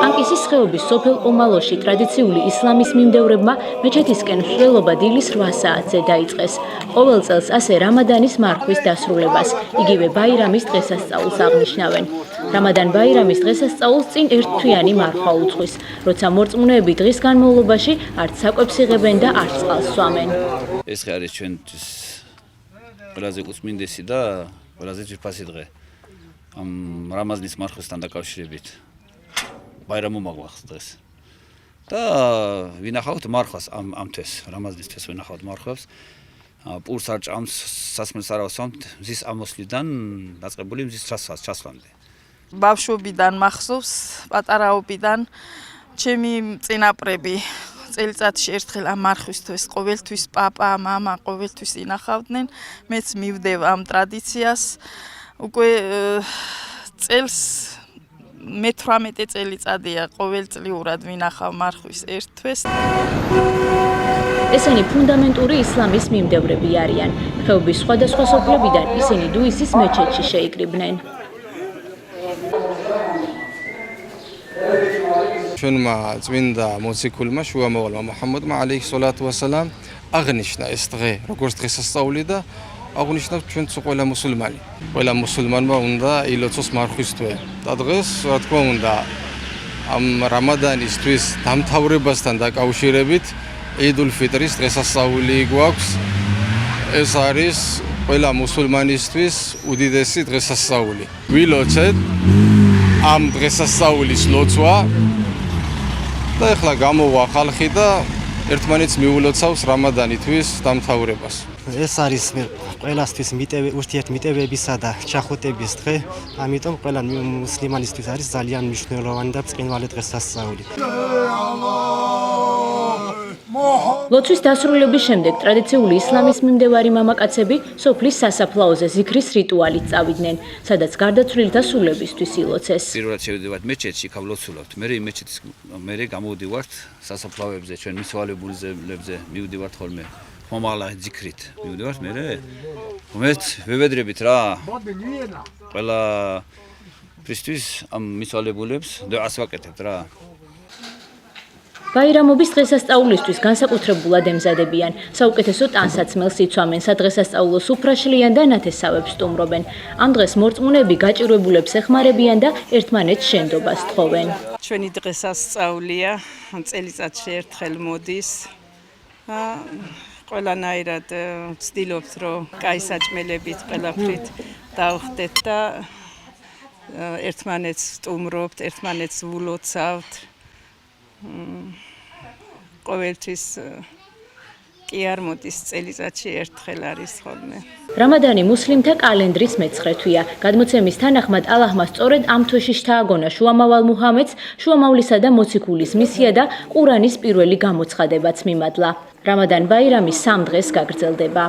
ანკისის ხეობის სოფელ ომალოში ტრადიციული ისლამის მიმდევრებმა მეჩეთისკენ მსვლელობა დილის 8 საათზე დაიწყეს. ყოველ წელს ასე რამადანის მარხვის დასრულებას, იგივე ბაირამის დღესასწაულს აღნიშნავენ. რამადან ბაირამის დღესასწაულს წინ ერთთვიანი მარხვა უძღვის, როცა მორწმუნეები დღის განმავლობაში არც საკვებს იღებენ და არც წყალს სვამენ. ეს არის ჩვენთვის ყველაზე უწმინდესი და ყველაზე ძვირფასი დღე. ამ რამაზანის მარხვისთან დაკავშირებით. ბაირამი მოგვახსოვს დღეს. და ვინახავთ მარხვას ამ თვეს, რამაზანის თვეს ვინახავთ მარხვებს. პურს არ ჭამს, სასმელს არ ავსვამთ, მზის ამოსვლიდან დაწყებული მზის ჩასვლამდე. ბავშვობიდან მახსოვს, პატარაობიდან ჩემი წინაპრები წელიწადში ერთხელ ამ მარხვისთვის ყოველთვის პაპა, მამა ყოველთვის ინახავდნენ. მეც მივდევ ამ ტრადიციას. უკვე წელს მე-18 წელიწადია ყოველწლიურად ვინახავ მარხვის ერთ თვეს. ესენი ფუნდამენტური ისლამის მიმდევრები არიან. ხეობის სხვადასხვა სოფლებიდან ისინი დუისის მეჩეთში შეიკრიბნენ. ჩვენმა წმინდა მოციქულმა შუამოვალმა მუჰამმადმა ალეიჰი სოლათუ ვასალამ აღნიშნა ეს დღე როგორც დღესასწაული და აღნიშნა ჩვენც ყველა მუსულმანი. ყველა მუსულმანმა უნდა ილოცოს მარხვის თვე. და დღეს, რა თქმა უნდა, ამ რამადანისთვის დამთავრებასთან დაკავშირებით იდულ ფიტრის დღესასწაული გვაქვს. ეს არის ყველა მუსულმანისთვის უდიდესი დღესასწაული. ვილოცეთ ამ დღესასწაულის ლოცვა და ეხლა გამოვა ხალხი და ერთმანეთს მიულოცავს რამადანისთვის დამთავრებას. ეს არის ყველასთვის ურთიერთმიტევებისა და ჩახუტების დღე, ამიტომ ყველა მუსლიმანისთვის არის ძალიან მნიშვნელოვანი და ბრწყინვალე დღესასწაული. ლოცვის დასრულების შემდეგ ტრადიციული ისლამის მიმდევარი მამაკაცები სოფლის სასაფლაოზე ზიქრის რიტუალით წავიდნენ, სადაც გარდაცვლილთა სულებისთვის ილოცეს. პირველად შევიდივართ მეჩეთში, იქ ვლოცულობთ. მე გამოვდივართ სასაფლაოებზე, ჩვენ მისვალებულებზე მივდივართ ხოლმე. ხომალა ზიქრით მივდივართ მე. ვევედრებით რა. ყველა ქრისტეს ამ მისვალებულებს დუას ვაკეთებთ რა. ბაირამობის დღესასწაულისთვის განსაკუთრებულად ემზადებიან. საუკეთესო ტანსაცმელს იცვამენ, სადღესასწაულო სუფრაშლიან და ნათესავებს სტუმრობენ. ამ დღეს მორწმუნეები გაჭირვებულებს ეხმარებიან და ერთმანეთს შენდობას თხოვენ. ჩვენი დღესასწაულია, წელიწადში ერთხელ მოდის. ყველანაირად ვცდილობთ, რომ კაი საჭმელებით ყველაფრით დავხდეთ და ერთმანეთს სტუმრობთ, ერთმანეთს ვლოცავთ. ყოველთვის კი არ მოდის წელიწადში ერთხელ არის ხოლმე. რამადანი მუსლიმთა კალენდრის მეცხრე თვეა. გადმოცემის თანახმად ალაჰმა სწორედ ამ თვეში შთააგონა შუამავალ მუჰამედს, შუამავლისა და მოციქულის მისია და ყურანის პირველი გამოცხადებაც მიმადლა. რამადან ბაირამი 3 დღეს გაგრძელდება.